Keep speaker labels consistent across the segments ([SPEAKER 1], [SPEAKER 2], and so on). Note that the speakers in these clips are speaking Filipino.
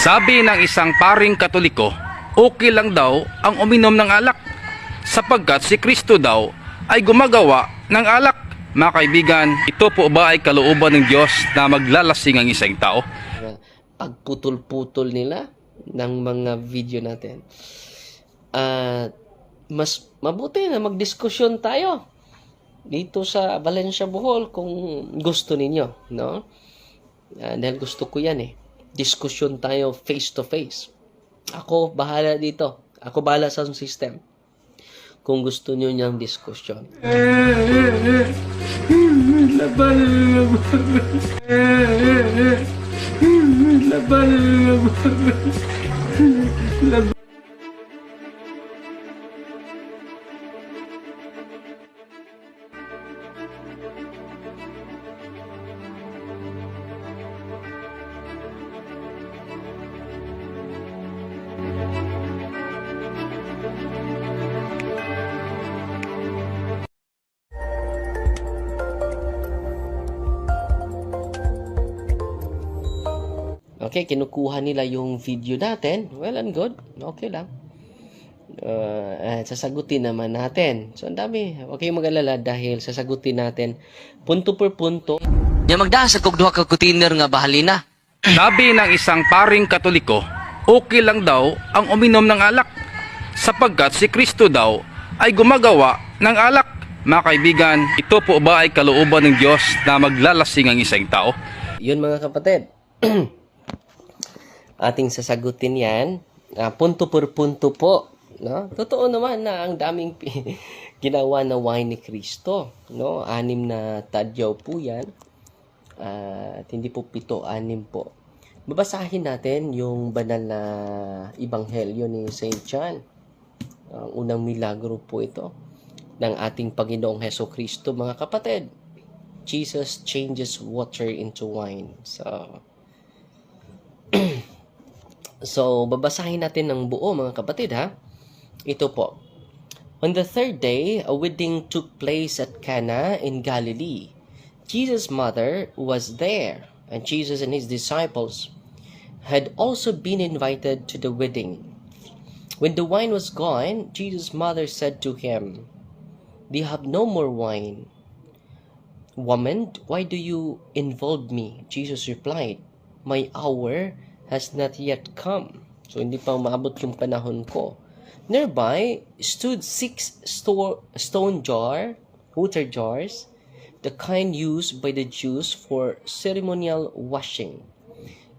[SPEAKER 1] Sabi ng isang paring Katoliko, okay lang daw ang uminom ng alak sapagkat si Kristo daw ay gumagawa ng alak. Mga kaibigan, ito po ba ay kalooban ng Diyos na maglalasing ang isang tao?
[SPEAKER 2] Pagputol-putol nila ng mga video natin. Mas mabuti na magdiskusyon tayo dito sa Valencia, Bohol kung gusto ninyo, no? Dahil gusto ko yan diskusyon tayo face to face. Ako bahala dito. Ako bahala sa system. Kung gusto niyo niyang diskusyon. Okay, kinukuha nila yung video natin. Well and good. Okay lang. Sasagutin naman natin. So, ang dami. Huwag kayong mag-alala dahil sasagutin natin punto per punto. Yung magdasa kog duha ka container nga bahalina.
[SPEAKER 1] Sabi ng isang paring Katoliko, okay lang daw ang uminom ng alak sapagkat si Kristo daw ay gumagawa ng alak. Mga kaibigan, ito po ba ay kalooban ng Diyos na maglalasing ang isang tao?
[SPEAKER 2] Yun mga kapatid. Ating sasagutin yan. Punto per punto po. No? Totoo naman na ang daming ginawa na wine ni Kristo. No? 6 na tadyaw po yan. At hindi po 7, 6 po. Babasahin natin yung banal na ebanghelyo ni St. John. Ang unang milagro po ito ng ating Panginoong Heso Kristo, mga kapatid. Jesus changes water into wine. So, babasahin natin ng buo, mga kapatid, ha? Ito po. On the 3rd day, a wedding took place at Cana in Galilee. Jesus' mother was there, and Jesus and his disciples had also been invited to the wedding. When the wine was gone, Jesus' mother said to him, "They have no more wine." "Woman, why do you involve me?" Jesus replied, "My hour has not yet come." So, hindi pa maabot yung panahon ko. Nearby stood 6 stone water jars, the kind used by the Jews for ceremonial washing.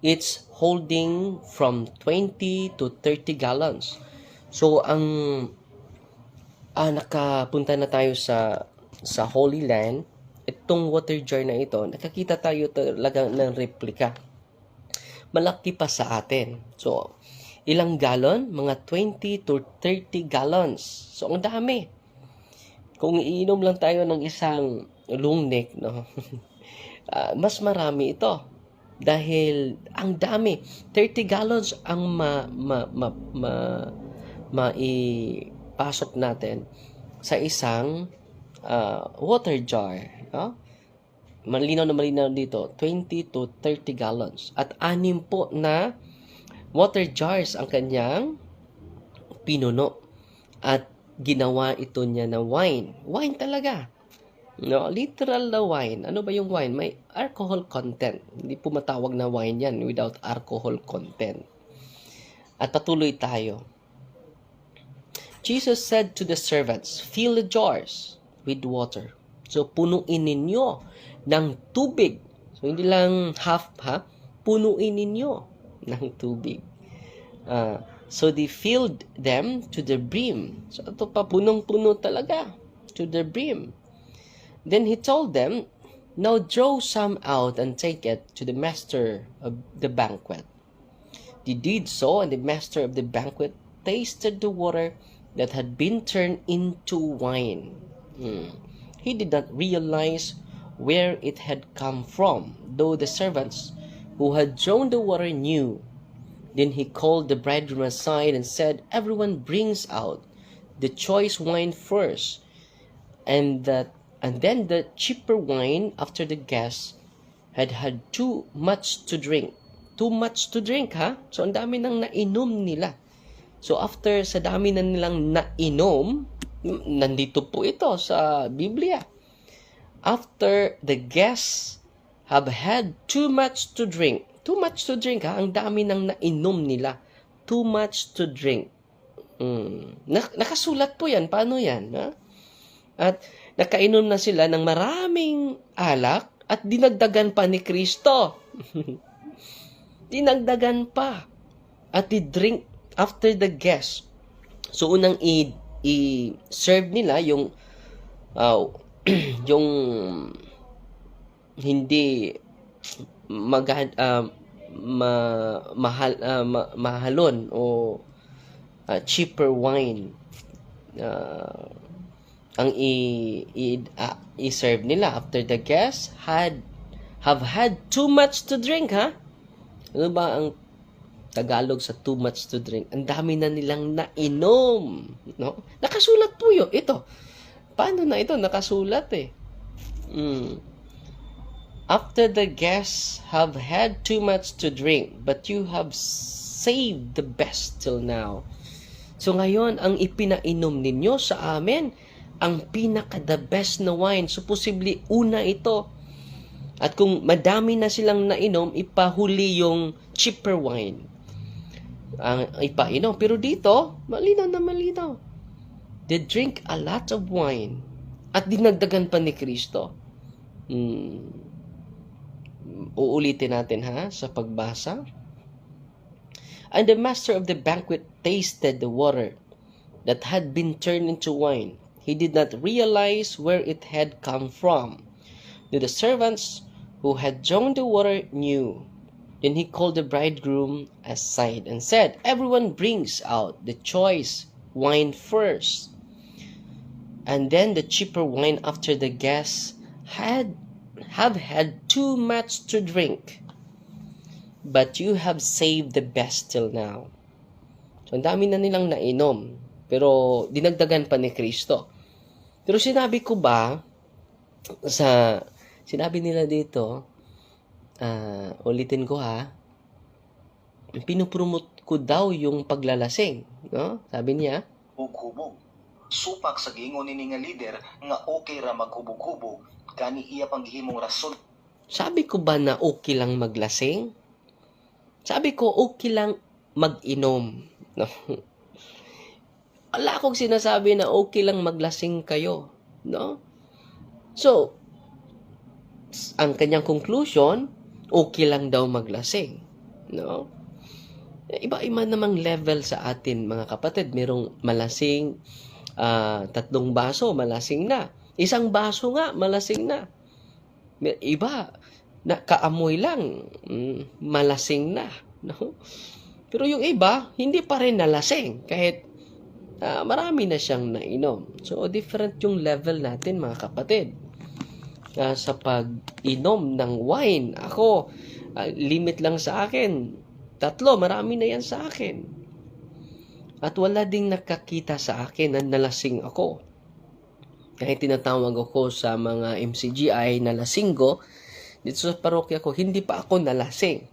[SPEAKER 2] It's holding from 20 to 30 gallons. So, nakapunta na tayo sa Holy Land. Itong water jar na ito, nakakita tayo talaga ng replika. Malaki pa sa atin. So, ilang galon? Mga 20 to 30 gallons. So, ang dami. Kung iinom lang tayo ng isang long neck, no? Mas marami ito. Dahil ang dami. 30 gallons ang maipasok natin sa isang water jar. No? Malinaw na malinaw dito, 20 to 30 gallons. At 6 po na water jars ang kanyang pinuno. At ginawa ito niya na wine. Wine talaga. No, literal na wine. Ano ba yung wine? May alcohol content. Hindi po matawag na wine yan without alcohol content. At patuloy tayo. Jesus said to the servants, "Fill the jars with water." So, punuin ninyo ng tubig. So, hindi lang half, punuin ninyo ng tubig. So, they filled them to the brim. So, ito pa, punong-puno talaga. To the brim. Then he told them, "Now draw some out and take it to the master of the banquet." They did so, and the master of the banquet tasted the water that had been turned into wine. He did not realize where it had come from, though the servants who had drawn the water knew. Then he called the bridegroom aside and said, "Everyone brings out the choice wine first, and then the cheaper wine after the guests had had too much to drink. too much to drink, ha? So, ang dami nang nainom nila. So, after sa dami na nilang nainom, nandito po ito sa Biblia. After the guests have had too much to drink. Too much to drink, ha? Ang dami nang nainom nila. Too much to drink. Nakasulat po yan. Paano yan? Ha? At nakainom na sila ng maraming alak at dinagdagan pa ni Kristo. Dinagdagan pa. At drink after the guest. So, unang i-serve nila yung yung hindi mahalon o cheaper wine ang i-serve nila after the guests have had too much to drink, ha? Ano ba ang Tagalog sa too much to drink? Ang dami na nilang nainom, no? Nakasulat po yun. Ito. Paano na ito? Nakasulat eh. After the guests have had too much to drink, but you have saved the best till now. So ngayon, ang ipinainom ninyo sa amin, ang pinaka-the best na wine. So posible una ito. At kung madami na silang nainom, ipahuli yung cheaper wine. Ang ipainom. Pero dito, malinaw na malinaw. They drink a lot of wine. At dinagdagan pa ni Kristo. Uulitin natin ha sa pagbasa. And the master of the banquet tasted the water that had been turned into wine. He did not realize where it had come from. The servants who had drawn the water knew. Then he called the bridegroom aside and said, "Everyone brings out the choice wine first, and then the cheaper wine after the guests have had too much to drink. But you have saved the best till now." So, ang dami na nilang nainom, pero dinagdagan pa ni Kristo. Pero sinabi ko ba, sinabi nila dito, ulitin ko ha, pinupromote ko daw yung paglalasing. No? Sabi niya,
[SPEAKER 3] hubog-hubog. Supak sa giingon ni nga leader nga okay ra maghubog-hubog kani iya panghimong rason.
[SPEAKER 2] Sabi ko ba na okay lang maglasing? Sabi ko okay lang mag-inom. No? Wala akong sinasabi na okay lang maglasing kayo. No? So, ang kanyang conclusion, okay lang daw maglasing. No? Iba-iba namang level sa atin, mga kapatid. Merong malasing, 3 baso, malasing na. 1 baso nga, malasing na. Iba, kaamoy lang, malasing na. No? Pero yung iba, hindi pa rin nalasing. Kahit marami na siyang nainom. So, different yung level natin, mga kapatid. Sa pag-inom ng wine. Ako, limit lang sa akin. 3, marami na yan sa akin. At wala ding nakakita sa akin na nalasing ako. Kahit tinatawag ako sa mga MCGI na lasinggo, dito sa parokya ko, hindi pa ako nalasing.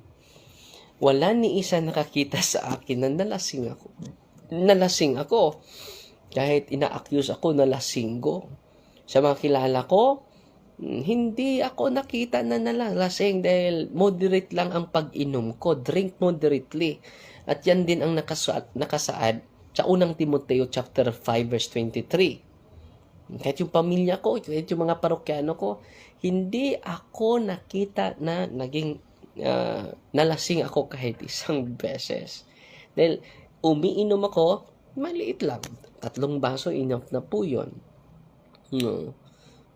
[SPEAKER 2] Wala ni isa nakakita sa akin na nalasing ako. Nalasing ako. Kahit ina-accuse ako na lasinggo. Sa mga kilala ko, hindi ako nakita na nalasing dahil moderate lang ang pag-inom ko. Drink moderately. At yan din ang nakasaad sa unang Timoteo chapter 5 verse 23. Kahit yung pamilya ko, kahit yung mga parokyano ko, hindi ako nakita na naging nalasing ako kahit 1 beses. Dahil umiinom ako, maliit lang. 3 baso, enough na po yun. No.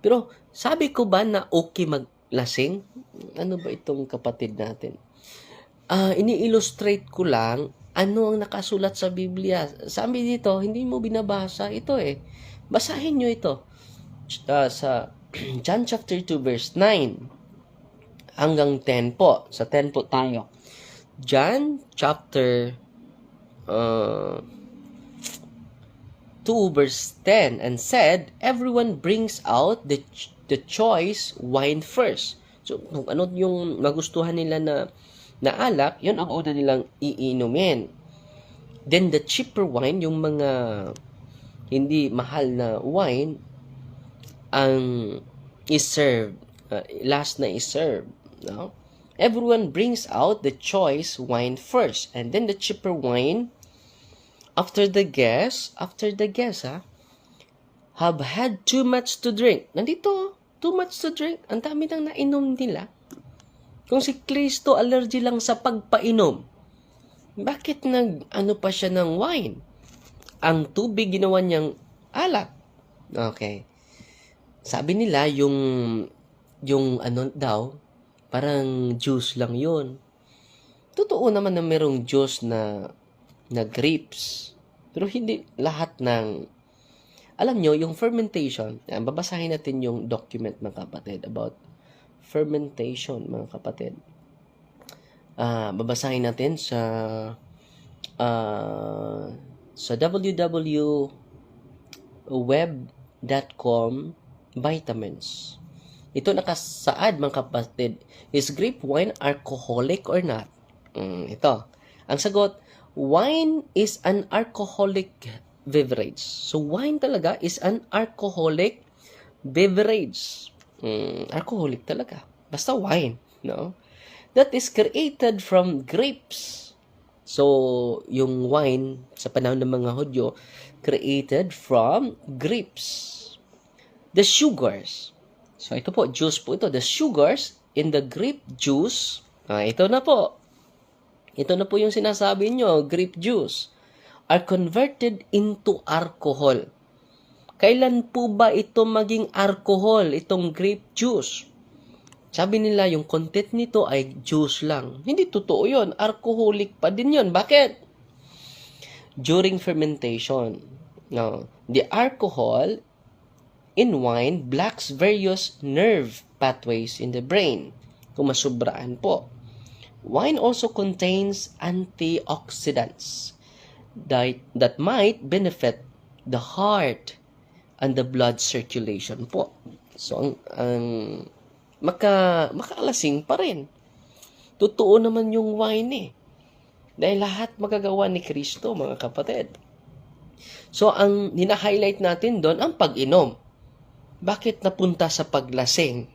[SPEAKER 2] Pero sabi ko ba na okay maglasing? Ano ba itong kapatid natin? Ini-illustrate ko lang ano ang nakasulat sa Biblia. Sabi dito, hindi mo binabasa ito eh. Basahin nyo ito. Sa John chapter 2 verse 9 hanggang 10 po. Sa 10 po tayo. John chapter 2 verse 10 and said, "Everyone brings out the choice wine first." So, kung ano yung magustuhan nila na na alak, yun ang una nilang iinumin. Then the cheaper wine, yung mga hindi mahal na wine, ang is-served, last na is-served. No? Everyone brings out the choice wine first, and then the cheaper wine after the guests have had too much to drink. Nandito, too much to drink. Ang dami nang nainom nila. Kung si Kristo allergy lang sa pagpainom, bakit pa siya ng wine? Ang tubig ginawa niyang alak. Okay. Sabi nila yung daw, parang juice lang yun. Totoo naman na merong juice na grapes. Pero hindi lahat ng, alam nyo, yung fermentation, babasahin natin yung document, mga kapatid, about fermentation, mga kapatid. Babasahin natin sa www.web.com vitamins. Ito nakasaad, mga kapatid, is grape wine alcoholic or not? Ito. Ang sagot, wine is an alcoholic beverage. So, wine talaga is an alcoholic beverage. Alcoholic talaga. Basta wine, no? That is created from grapes. So, yung wine sa panahon ng mga Hudyo, created from grapes. The sugars. So, ito po, juice po ito. The sugars in the grape juice. Ito na po. Ito na po yung sinasabi nyo, grape juice, are converted into alcohol. Kailan po ba ito maging alcohol, itong grape juice? Sabi nila, yung content nito ay juice lang. Hindi totoo yun. Alcoholic pa din yun. Bakit? During fermentation, the alcohol in wine blocks various nerve pathways in the brain. Kung masubraan po. Wine also contains antioxidants that might benefit the heart and the blood circulation po. So, ang makaalasing pa rin. Totoo naman yung wine eh. Dahil lahat magagawa ni Kristo, mga kapatid. So, ang hina-highlight natin doon, ang pag-inom. Bakit napunta sa paglasing?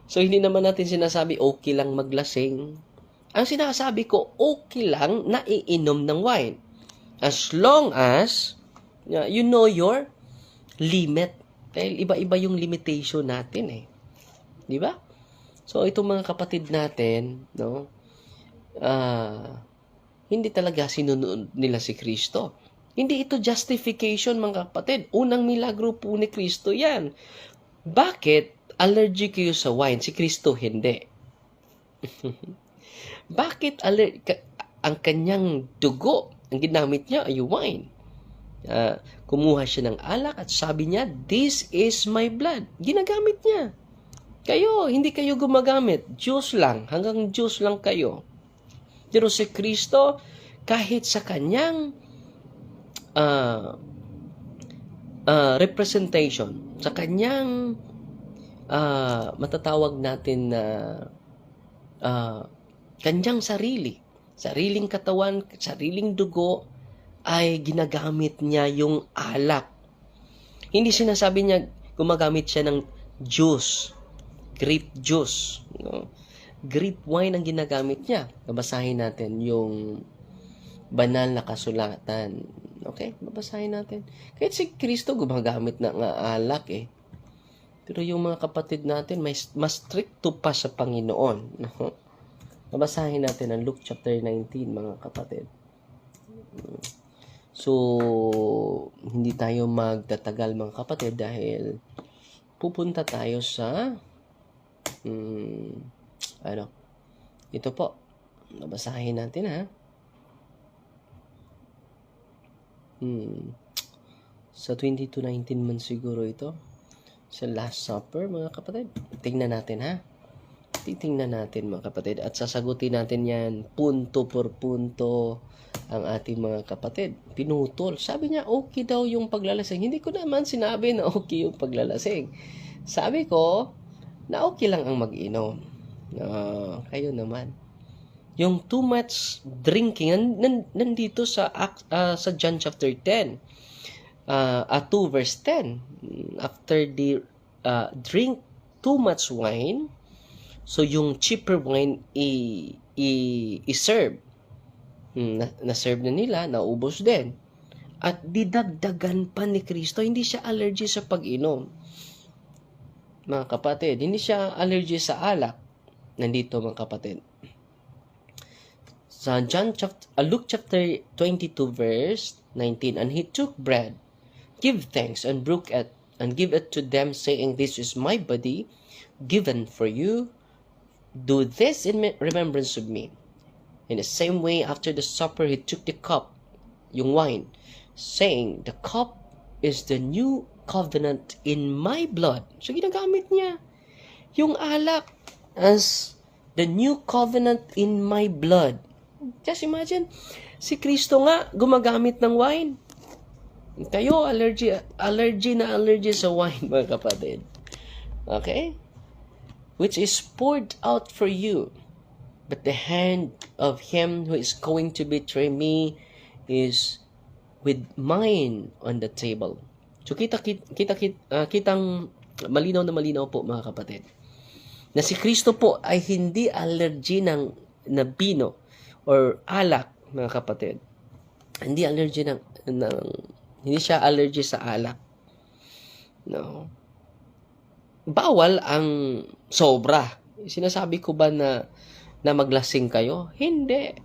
[SPEAKER 2] So, hindi naman natin sinasabi, okay lang maglasing. Ang sinasabi ko, okay lang na iinom ng wine. As long as, you know your limit. Dahil iba-iba yung limitation natin eh. Di ba? So, itong mga kapatid natin, no, hindi talaga sinunod nila si Kristo. Hindi ito justification, mga kapatid. Unang milagro po ni Kristo yan. Bakit allergic kayo sa wine? Si Kristo hindi. Bakit ang kanyang dugo, ang ginamit niya ay wine? Kumuha siya ng alak at sabi niya, this is my blood. Ginagamit niya. Kayo, hindi kayo gumagamit. Juice lang. Hanggang juice lang kayo. Pero si Kristo, kahit sa kanyang representation, sa kanyang matatawag natin na kanyang sariling katawan, sariling dugo, ay ginagamit niya yung alak. Hindi sinasabi niya gumagamit siya ng juice, grape juice. No? Grape wine ang ginagamit niya. Babasahin natin yung banal na kasulatan. Okay? Babasahin natin. Kahit si Kristo gumagamit ng alak eh. Pero yung mga kapatid natin, mas stricto pa sa Panginoon. No? Babasahin natin ang Luke chapter 19, mga kapatid. So, hindi tayo magtatagal, mga kapatid, dahil pupunta tayo sa ito po. Babasahin natin, ha? Sa 22:19 man siguro ito. Sa Last Supper, mga kapatid. Tingnan natin, ha? Titingnan natin, mga kapatid. At sasagutin natin yan punto por punto ang ating mga kapatid. Pinutol. Sabi niya, okay daw yung paglalasing. Hindi ko naman sinabi na okay yung paglalasing. Sabi ko, na okay lang ang mag-inom. Kayo naman. Yung too much drinking, nandito sa John chapter 10, 2 verse 10. After they drink too much wine, so yung cheaper wine i-serve. Na-serve na nila, naubos din. At didagdagan pa ni Kristo, hindi siya allergy sa pag-inom. Mga kapatid, hindi siya allergy sa alak. Nandito mga kapatid. Sa Luke chapter 22 verse 19, and he took bread, give thanks, and broke it, and give it to them, saying, this is my body, given for you. Do this in remembrance of me. In the same way, after the supper, he took the cup, yung wine, saying, the cup is the new covenant in my blood. So, ginagamit niya yung alak as the new covenant in my blood. Just imagine, si Kristo nga gumagamit ng wine. Kayo, allergy sa wine, mga kapatid. Okay? Which is poured out for you. But the hand of him who is going to betray me is with mine on the table. So kitang malinaw na malinaw po mga kapatid, na si Kristo po ay hindi allergy na bino or alak, mga kapatid. Hindi siya allergy sa alak. No. Bawal ang sobra. Sinasabi ko ba na maglasing kayo? Hindi.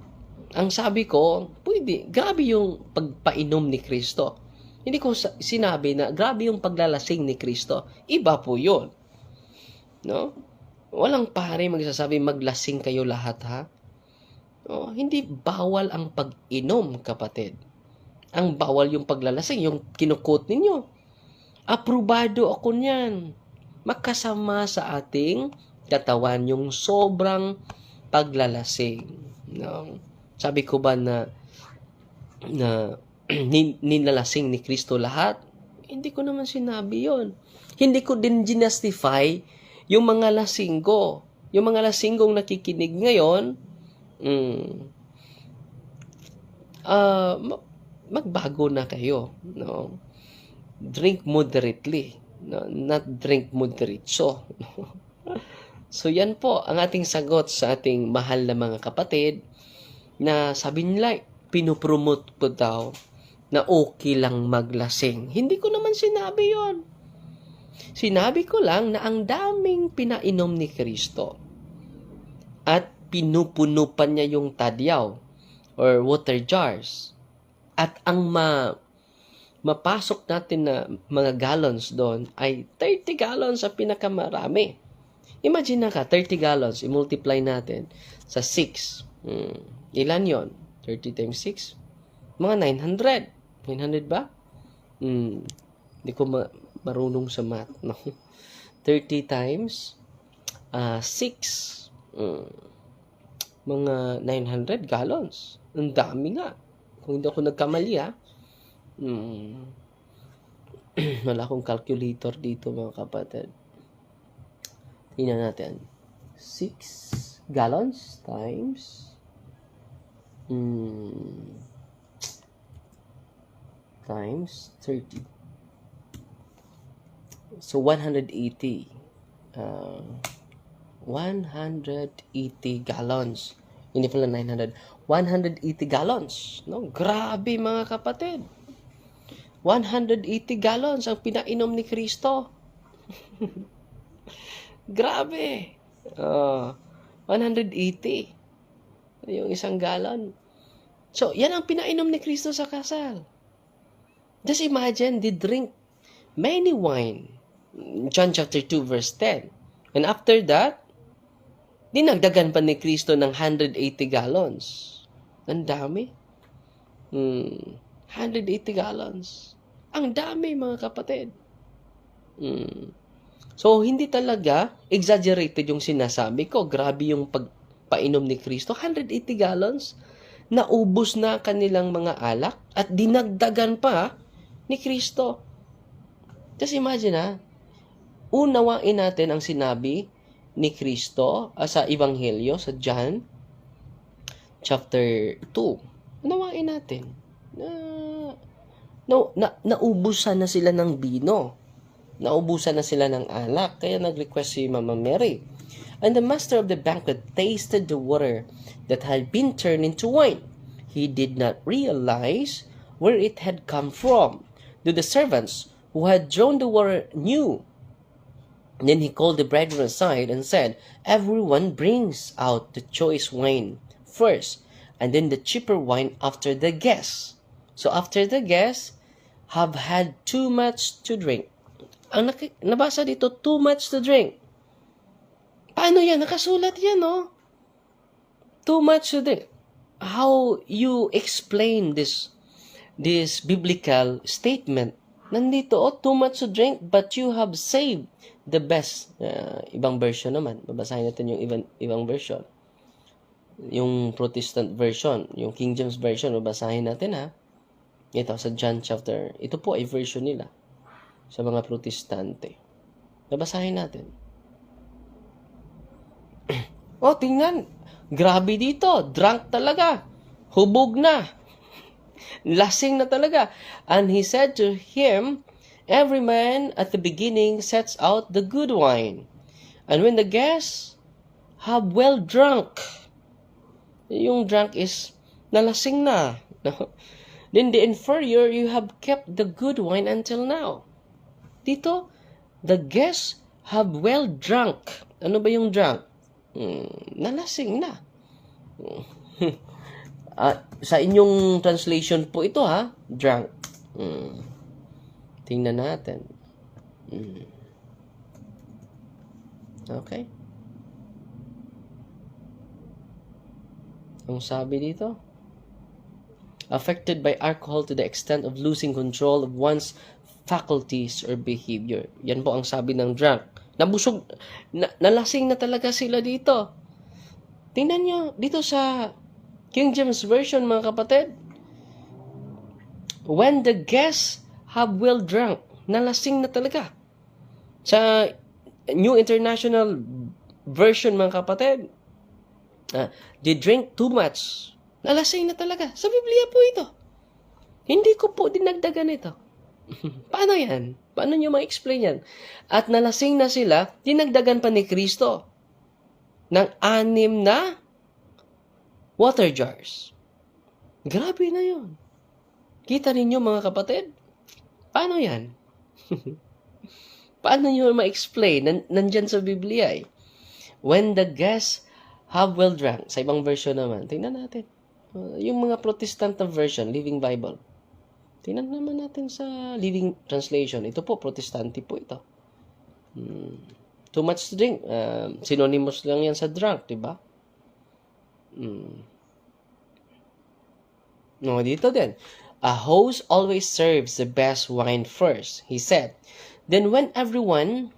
[SPEAKER 2] Ang sabi ko, pwede. Grabe yung pagpainom ni Kristo. Hindi ko sinabi na grabe yung paglalasing ni Kristo. Iba po yun. No? Walang pare magsasabi maglasing kayo lahat, ha? No? Hindi bawal ang pag-inom, kapatid. Ang bawal yung paglalasing, yung kinukot ninyo. Aprobado ako niyan. Makasama sa ating katawan yung sobrang paglalasing. No? Sabi ko ba na nilalasing ni Kristo lahat? Hindi ko naman sinabi yon. Hindi ko din ginastify yung mga lasinggo. Yung mga lasinggong nakikinig ngayon, magbago na kayo. No? Drink moderately. No? Not drink moderatso. No? So yan po ang ating sagot sa ating mahal na mga kapatid na sabi nila, pinupromote po daw na okay lang maglasing. Hindi ko naman sinabi yon. Sinabi ko lang na ang daming pinainom ni Kristo at pinupuno pa niya yung tadyaw or water jars. At ang mapasok natin na mga gallons doon ay 30 gallons sa pinakamarami. Imagine na ka, 30 gallons, i-multiply natin sa 6. Ilan yon? 30 times 6? Mga 900. 900 ba? Hindi ko marunong sa math. No? 30 times 6. Mga 900 gallons. Ang dami nga. Kung hindi ako nagkamali, ha? Wala akong calculator dito, mga kapatid. Tingnan natin. 6 gallons times times 30. So 180. 180 gallons. Hindi pala 900. 180 gallons. No? Grabe, mga kapatid. 180 gallons ang pinainom ni Kristo. Grabe. 180. Yung isang gallon. So, yan ang pinainom ni Kristo sa kasal. Just imagine, they drink many wine. John chapter 2 verse 10. And after that, dinagdagan pa ni Kristo ng 180 gallons. Ang dami. 180 gallons. Ang dami, mga kapatid. So, hindi talaga exaggerated yung sinasabi ko. Grabe yung pagpainom ni Kristo. 180 gallons. Naubos na kanilang mga alak at dinagdagan pa ni Kristo. Just imagine, ha? Unawain natin ang sinabi ni Kristo sa Ebanghelyo, sa John. chapter 2, unawain natin na naubusan na sila ng bino. Naubusan na sila ng alak. Kaya nag-request si Mama Mary. And the master of the banquet tasted the water that had been turned into wine. He did not realize where it had come from. The servants who had drawn the water knew. Then he called the bridegroom aside and said, "Everyone brings out the choice wine first, and then the cheaper wine after the guests. So after the guests have had too much to drink." Ang nabasa dito, too much to drink. Paano yan? Nakasulat yan, no? Too much to drink. How you explain this biblical statement? Nandito, too much to drink, but you have saved the best. Ibang version naman. Babasahin natin yung ibang version. Yung Protestant version, yung King James version, babasahin natin, ha? Ito, sa John chapter. Ito po ay version nila sa mga Protestante. Babasahin natin. Tingnan. Grabe dito. Drunk talaga. Hubog na. Lasing na talaga. And he said to him, "Every man at the beginning sets out the good wine. And when the guests have well drunk," yung drunk is nalasing na. "Then the inferior, you have kept the good wine until now." Dito, the guests have well drunk. Ano ba yung drunk? Nalasing na. Sa inyong translation po ito, ha? Drunk. Tingnan natin. Okay. Ang sabi dito, affected by alcohol to the extent of losing control of one's faculties or behavior. Yan po ang sabi ng drunk. Nabusog, nalasing na talaga sila dito. Tingnan nyo, dito sa King James Version, mga kapatid. When the guests have well drunk, nalasing na talaga. Sa New International Version, mga kapatid, they drink too much. Nalasing na talaga. Sa Biblia po ito. Hindi ko po dinagdagan ito. Paano yan? Paano nyo ma-explain yan? At nalasing na sila, dinagdagan pa ni Kristo ng 6 na water jars. Grabe na yun. Kita ninyo, mga kapatid? Paano yan? Paano nyo ma-explain? Nandyan sa Biblia eh. When the guests have well drunk. Sa ibang version naman. Tingnan natin. Yung mga Protestant na version, Living Bible. Tingnan naman natin sa Living Translation. Ito po, Protestante po ito. Too much to drink. Synonymous lang yan sa drunk, di ba? No, dito din. A host always serves the best wine first, he said. Then when everyone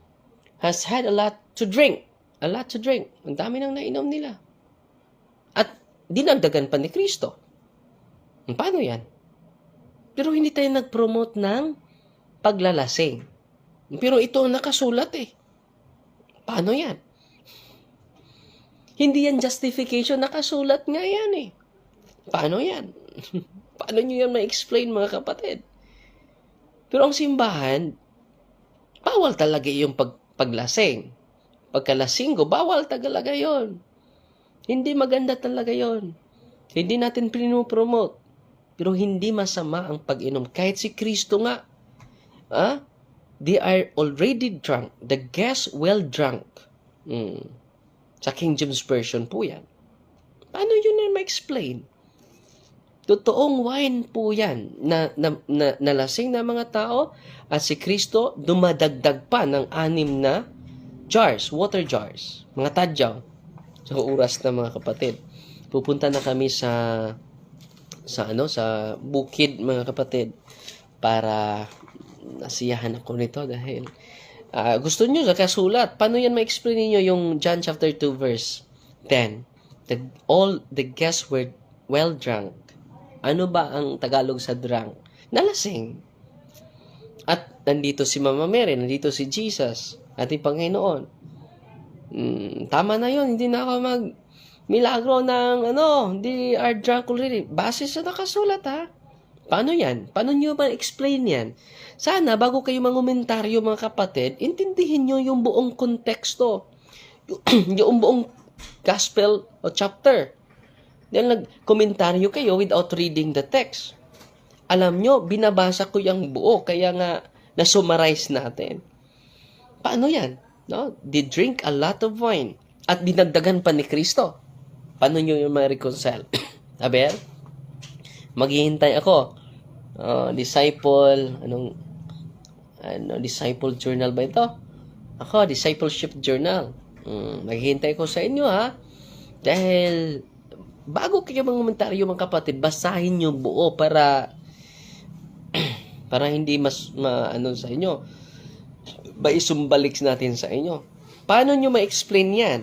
[SPEAKER 2] has had a lot to drink, ang dami nang nainom nila. At dinagdagan pa ni Kristo. Paano yan? Pero hindi tayo nag-promote ng paglalasing. Pero ito ang nakasulat eh. Paano yan? Hindi yan justification, nakasulat nga yan eh. Paano yan? Paano nyo yan ma-explain, mga kapatid? Pero ang simbahan, bawal talaga yung paglasing. Pagkalasinggo, bawal talaga yon. Hindi maganda talaga yon. Hindi natin pinopromote. Pero hindi masama ang pag-inom. Kahit si Kristo nga, they are already drunk. The guests well drunk. Sa King James Version po yan. Paano yun na ma-explain? Totoong wine po yan na nalasing na mga tao at si Kristo dumadagdag pa ng 6 na jars, water jars, mga tadyaw. Sa oras na, mga kapatid. Pupunta na kami sa bukid, mga kapatid, para nasiyahan ako nito dahil gusto nyo sa kasulat. Paano yan ma-explain niyo yung John chapter 2 verse 10? All the guests were well drunk. Ano ba ang Tagalog sa drunk? Nalasing. At nandito si Mama Mary, nandito si Jesus, ating Panginoon. Tama na yon, hindi na ako milagro ng they are drunk already. Base sa nakasulat, ha? Paano yan? Paano nyo ba explain yan? Sana, bago kayo mangomentaryo, mga kapatid, intindihin nyo yung buong konteksto. Yung buong gospel o chapter. Dahil nag-komentaryo kayo without reading the text. Alam nyo, binabasa ko yung buo, kaya nga, na-summarize natin. Paano yan? No? They drink a lot of wine. At dinagdagan pa ni Kristo. Paano nyo yung ma-reconcile? Aber, maghihintay ako. Disciple, disciple journal ba ito? Ako, discipleship journal. Maghihintay ko sa inyo, ha? Dahil, bago kayo mangomentaryo, mga kapatid, basahin nyo buo para hindi sa inyo. Maisumbalik natin sa inyo. Paano nyo ma-explain yan?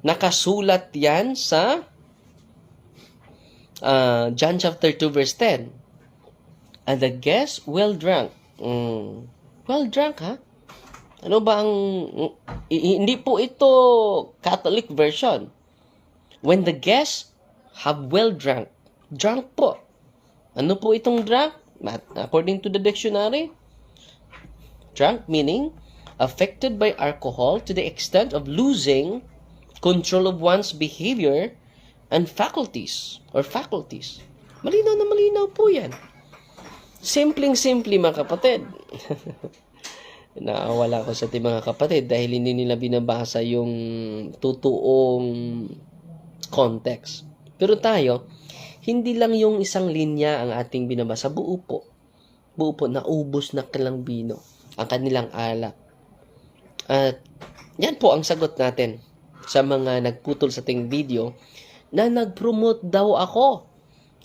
[SPEAKER 2] Nakasulat yan sa John chapter 2 verse 10. And the guests well drunk. Well drunk, ha? Ano ba ang... Hindi po ito Catholic version. When the guests have well drunk. Drunk po. Ano po itong drunk? According to the dictionary, drunk meaning affected by alcohol to the extent of losing control of one's behavior and faculties. Malinaw na malinaw po yan. Simpleng-simple, mga kapatid. Naawala ko sa ating mga kapatid dahil hindi nila binabasa yung totoong context. Pero tayo, hindi lang yung isang linya ang ating binabasa. Buo po, naubos na kanilang bino, ang kanilang alak. At yan po ang sagot natin sa mga nagputol sa ating video na nag-promote daw ako.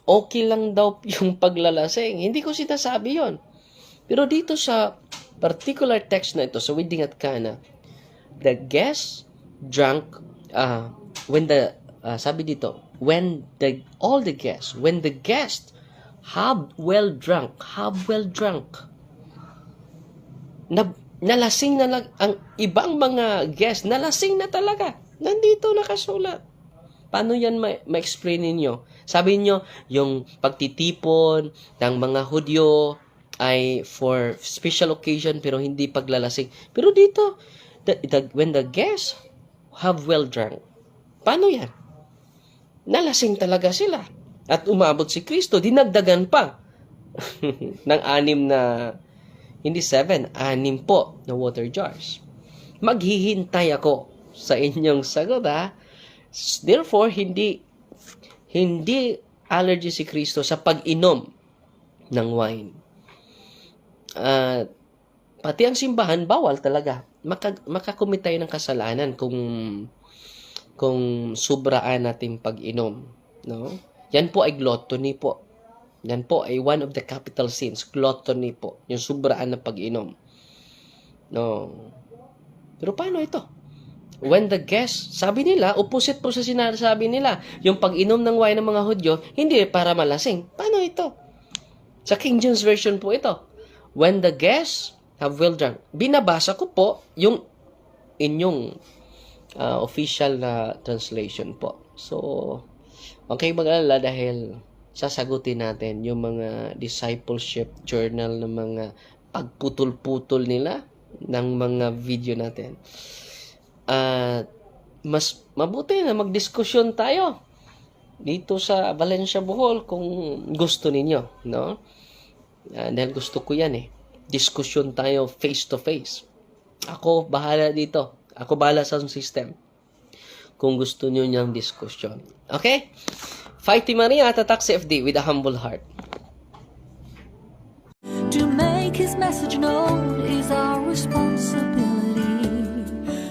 [SPEAKER 2] Okay lang daw yung paglalasing. Hindi ko sinasabi yon. Pero dito sa particular text na ito, sa wedding at Cana, the guests drank, sabi dito, when the guests have well drunk, nalasing na lang, ang ibang mga guests, nalasing na talaga. Nandito nakasulat. Paano yan ma-explain ninyo? Sabi niyo, yung pagtitipon ng mga Hudyo ay for special occasion pero hindi paglalasing. Pero dito, when the guests have well drunk, paano yan? Nalasing talaga sila. At umabot si Kristo, dinagdagan pa ng 6 po na water jars. Maghihintay ako sa inyong sagot, ha? Therefore, hindi allergy si Kristo sa pag-inom ng wine. Pati ang simbahan, bawal talaga. Makakumit tayo ng kasalanan kung sobraan nating pag-inom. No? Yan po ay gluttony po. Yan po ay one of the capital sins. Gluttony po. Yung sobraan na pag-inom. No. Pero paano ito? When the guests, sabi nila, opposite po sa sinasabi nila, yung pag-inom ng wine ng mga Hudyo, hindi para malasing. Paano ito? Sa King James Version po ito. When the guests have well drunk. Binabasa ko po yung inyong official na translation po. So, okay mag-alala dahil sasagutin natin yung mga discipleship journal ng mga pagputol-putol nila ng mga video natin. Mas mabuti na magdiskusyon tayo dito sa Valencia, Bohol kung gusto ninyo, no? Dahil gusto ko yan diskusyon tayo face to face. Ako bahala dito. Ako bahala sa system. Kung gusto niyo niyang diskusyon. Okay? Fighting Maria at Attack CFD with a humble heart.
[SPEAKER 4] To make His message known is our responsibility.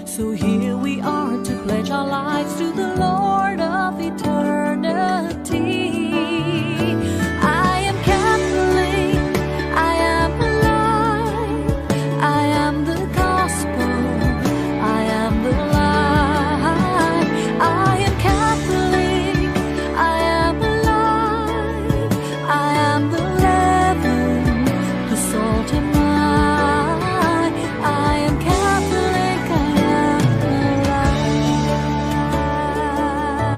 [SPEAKER 4] So here we are to pledge our lives to the Lord of eternity.